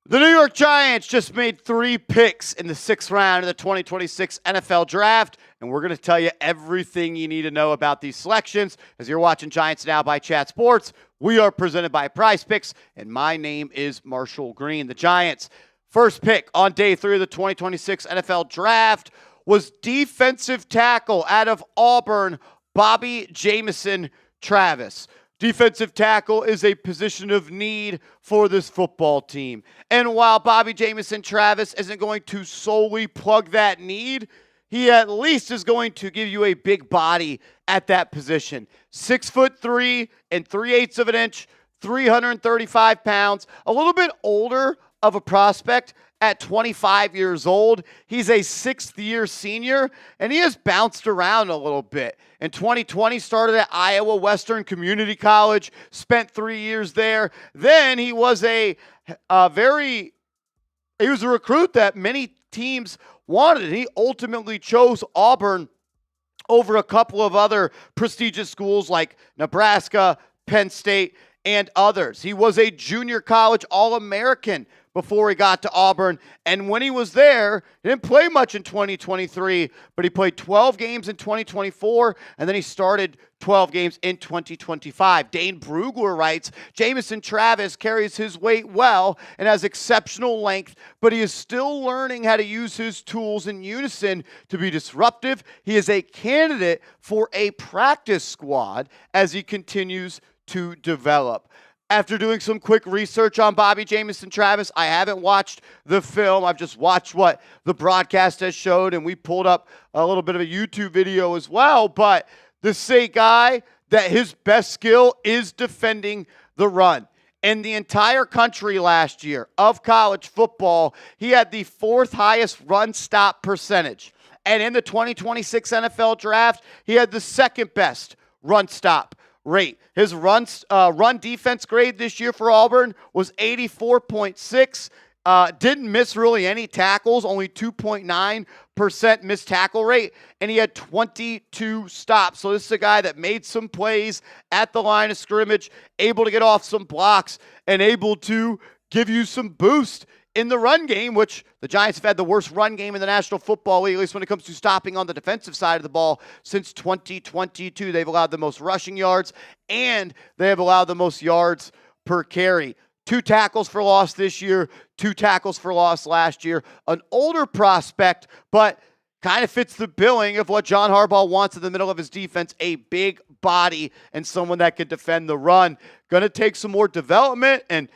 The New York Giants just made 3 picks in the 6th round of the 2026 NFL Draft, and we're going to tell you everything you need to know about these selections. As you're watching Giants Now by Chat Sports, we are presented by PrizePicks, and my name is Marshall Green. The Giants' first pick on day 3 of the 2026 NFL Draft was defensive tackle out of Auburn, Bobby Jamison-Travis. Defensive tackle is a position of need for this football team. And while Bobby Jamison-Travis isn't going to solely plug that need, he at least is going to give you a big body at that position. 6'3" and 3/8 of an inch, 335 pounds, a little bit older of a prospect at 25 years old. He's a 6th-year senior, and he has bounced around a little bit. In 2020, started at Iowa Western Community College, spent 3 years there. Then he was a recruit that many teams wanted. He ultimately chose Auburn over a couple of other prestigious schools like Nebraska, Penn State, and others. He was a junior college All-American before he got to Auburn. And when he was there, he didn't play much in 2023, but he played 12 games in 2024, and then he started 12 games in 2025. Dane Brugler writes, Jamison-Travis carries his weight well and has exceptional length, but he is still learning how to use his tools in unison to be disruptive. He is a candidate for a practice squad as he continues to develop. After doing some quick research on Bobby Jamison-Travis, I haven't watched the film. I've just watched what the broadcast has showed, and we pulled up a little bit of a YouTube video as well. But this is a guy that his best skill is defending the run. In the entire country last year of college football, he had the 4th highest run stop percentage. And in the 2026 NFL Draft, he had the 2nd best run stop rate. His run defense grade this year for Auburn was 84.6. Didn't miss really any tackles, only 2.9% missed tackle rate, and he had 22 stops. So this is a guy that made some plays at the line of scrimmage, able to get off some blocks, and able to give you some boost in the run game, which the Giants have had the worst run game in the National Football League, at least when it comes to stopping on the defensive side of the ball, since 2022. They've allowed the most rushing yards, and they have allowed the most yards per carry. 2 tackles for loss this year, 2 tackles for loss last year. An older prospect, but kind of fits the billing of what John Harbaugh wants in the middle of his defense, a big body and someone that can defend the run. Going to take some more development, and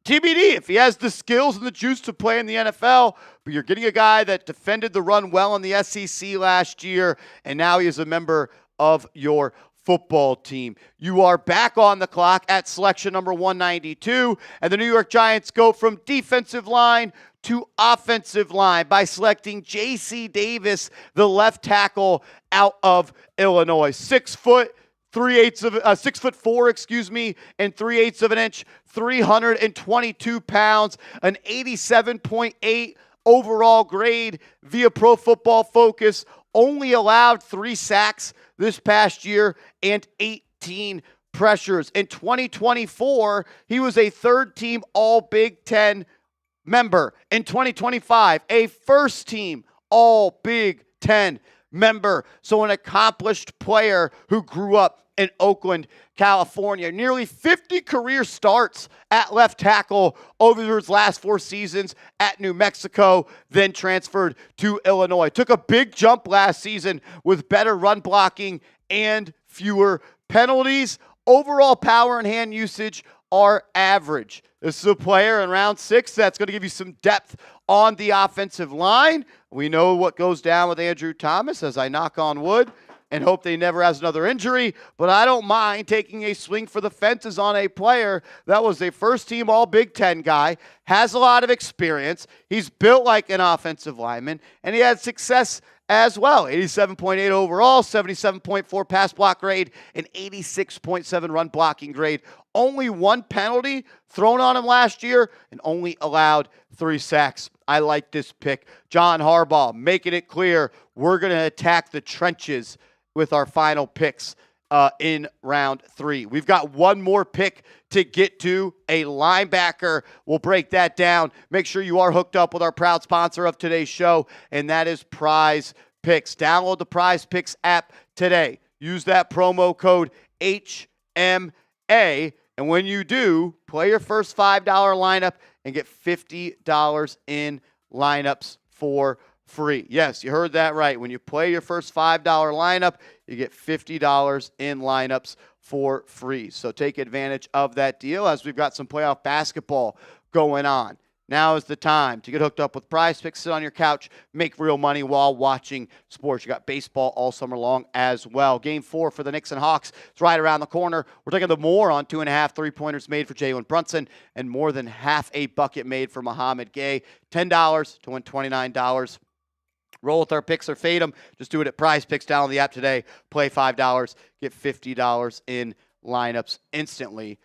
TBD if he has the skills and the juice to play in the NFL, but you're getting a guy that defended the run well in the SEC last year, and now he is a member of your football team. You are back on the clock at selection number 192, and the New York Giants go from defensive line to offensive line by selecting J.C. Davis, the left tackle out of Illinois. 6'4", and 3/8 of an inch, 322 pounds, an 87.8 overall grade via Pro Football Focus. Only allowed 3 sacks this past year and 18 pressures. In 2024, he was a 3rd-team All-Big Ten member. In 2025, a first-team All-Big Ten member. So an accomplished player who grew up in Oakland, California. Nearly 50 career starts at left tackle over his last 4 seasons at New Mexico, then transferred to Illinois. Took a big jump last season with better run blocking and fewer penalties. Overall power and hand usage are average. This is a player in round 6 that's going to give you some depth on the offensive line. We know what goes down with Andrew Thomas, as I knock on wood and hope they never has another injury, but I don't mind taking a swing for the fences on a player that was a first-team All-Big Ten guy, has a lot of experience, he's built like an offensive lineman, and he had success as well. 87.8 overall, 77.4 pass block grade, and 86.7 run blocking grade. Only 1 penalty thrown on him last year and only allowed 3 sacks. I like this pick. John Harbaugh making it clear we're going to attack the trenches with our final picks in round 3. We've got one more pick to get to, a linebacker. We'll break that down. Make sure you are hooked up with our proud sponsor of today's show, and that is PrizePicks. Download the PrizePicks app today. Use that promo code HMA, and when you do, play your first $5 lineup and get $50 in lineups for free. Yes, you heard that right. When you play your first $5 lineup, you get $50 in lineups for free. So take advantage of that deal as we've got some playoff basketball going on. Now is the time to get hooked up with PrizePicks. Sit on your couch, make real money while watching sports. You got baseball all summer long as well. Game 4 for the Knicks and Hawks is right around the corner. We're taking the more on 2.5 3-pointers made for Jalen Brunson and more than half a bucket made for Muhammad Gay. $10 to win $29. Roll with our picks or fade them. Just do it at PrizePicks. Download the app today. Play $5. Get $50 in lineups instantly.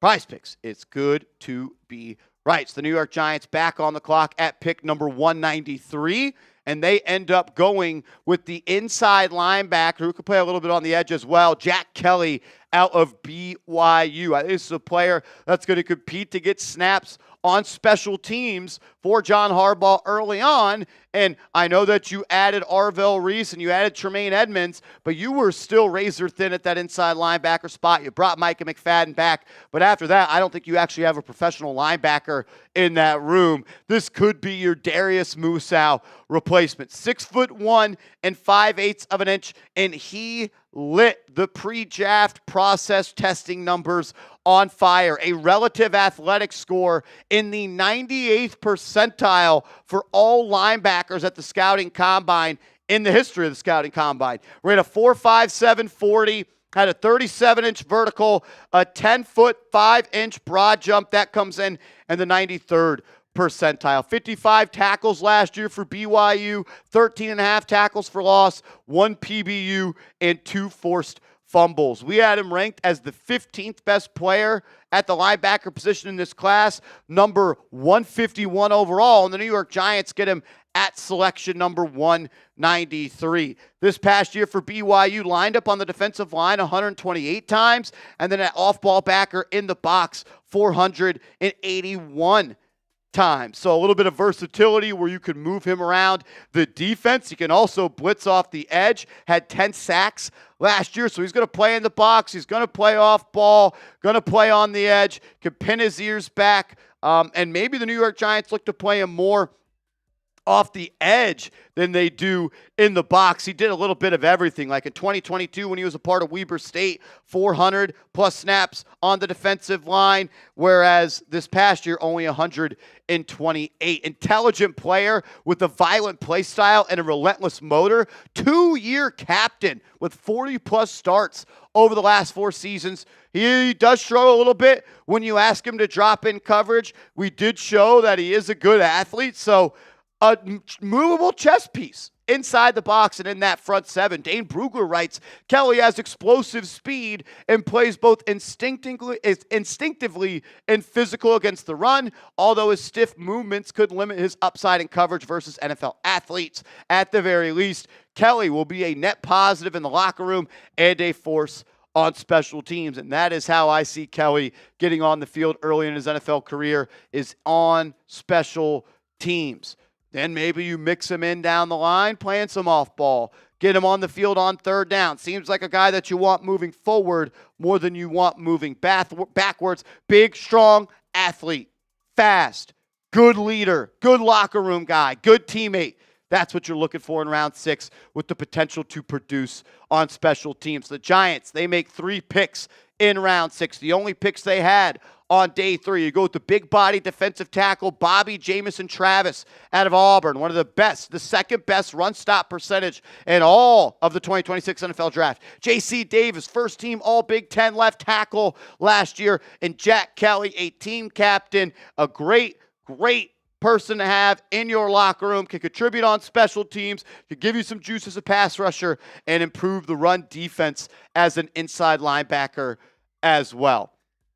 PrizePicks. It's good to be right. It's the New York Giants back on the clock at pick number 193. And they end up going with the inside linebacker who could play a little bit on the edge as well, Jack Kelly out of BYU. I think this is a player that's going to compete to get snaps on special teams for John Harbaugh early on. And I know that you added Arvell Reese and you added Tremaine Edmonds, but you were still razor thin at that inside linebacker spot. You brought Micah McFadden back, but after that, I don't think you actually have a professional linebacker in that room. This could be your Darius Musow replacement. 6'1" and 5/8 of an inch, and he lit the pre-draft process testing numbers on fire. A relative athletic score in the 98th percentile for all linebackers at the scouting combine in the history of the scouting combine. Ran a 4.57 40, had a 37-inch vertical, a 10-foot 5-inch broad jump that comes in the 93rd percentile. 55 tackles last year for BYU, 13.5 tackles for loss, 1 PBU, and 2 forced fumbles. We had him ranked as the 15th best player at the linebacker position in this class, number 151 overall, and the New York Giants get him at selection number 193. This past year for BYU, lined up on the defensive line 128 times, and then at off-ball backer in the box 481 times. So a little bit of versatility where you can move him around the defense. He can also blitz off the edge. Had 10 sacks last year, so he's going to play in the box. He's going to play off ball, going to play on the edge, can pin his ears back, and maybe the New York Giants look to play him more off the edge than they do in the box. He did a little bit of everything. Like in 2022 when he was a part of Weber State, 400 plus snaps on the defensive line, whereas this past year only 128. Intelligent player with a violent play style and a relentless motor. 2-year captain with 40 plus starts over the last 4 seasons. He does struggle a little bit when you ask him to drop in coverage. We did show that he is a good athlete, so a movable chess piece inside the box and in that front 7. Dane Brugler writes, Kelly has explosive speed and plays both instinctively and physical against the run, although his stiff movements could limit his upside in coverage versus NFL athletes. At the very least, Kelly will be a net positive in the locker room and a force on special teams, and that is how I see Kelly getting on the field early in his NFL career, is on special teams. Then maybe you mix him in down the line, playing some off ball, get him on the field on 3rd down. Seems like a guy that you want moving forward more than you want moving backwards. Big, strong athlete, fast, good leader, good locker room guy, good teammate. That's what you're looking for in round 6 with the potential to produce on special teams. The Giants, they make 3 picks in round 6. The only picks they had on day 3. You go with the big body defensive tackle, Bobby Jamison-Travis out of Auburn, one of the best, the 2nd best run stop percentage in all of the 2026 NFL draft. J.C. Davis, first team all Big Ten left tackle last year, and Jack Kelly, a team captain, a great person to have in your locker room, can contribute on special teams, can give you some juice as a pass rusher, and improve the run defense as an inside linebacker as well.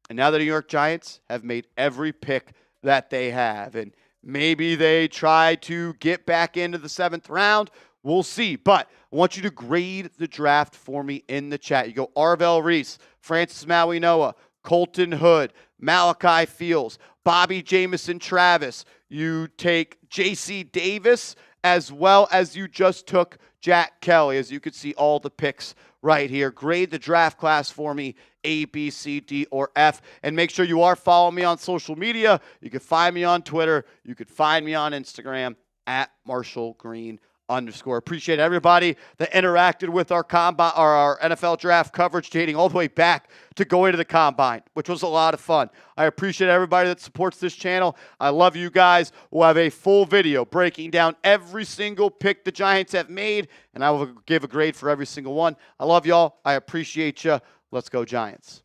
And now the New York Giants have made every pick that they have, and maybe they try to get back into the 7th round. We'll see. But I want you to grade the draft for me in the chat. You go Arvell Reese, Francis Maui-Noah, Colton Hood, Malachi Fields, Bobby Jamison-Travis. You take J.C. Davis, as well as you just took Jack Kelly. As you can see, all the picks right here. Grade the draft class for me, A, B, C, D, or F. And make sure you are following me on social media. You can find me on Twitter. You can find me on Instagram at @MarshallGreen_. Appreciate everybody that interacted with our combine or our NFL draft coverage dating all the way back to going to the combine, which was a lot of fun. I appreciate everybody that supports this channel. I love you guys. We'll have a full video breaking down every single pick the Giants have made, and I will give a grade for every single one. I love y'all. I appreciate you. Let's go Giants.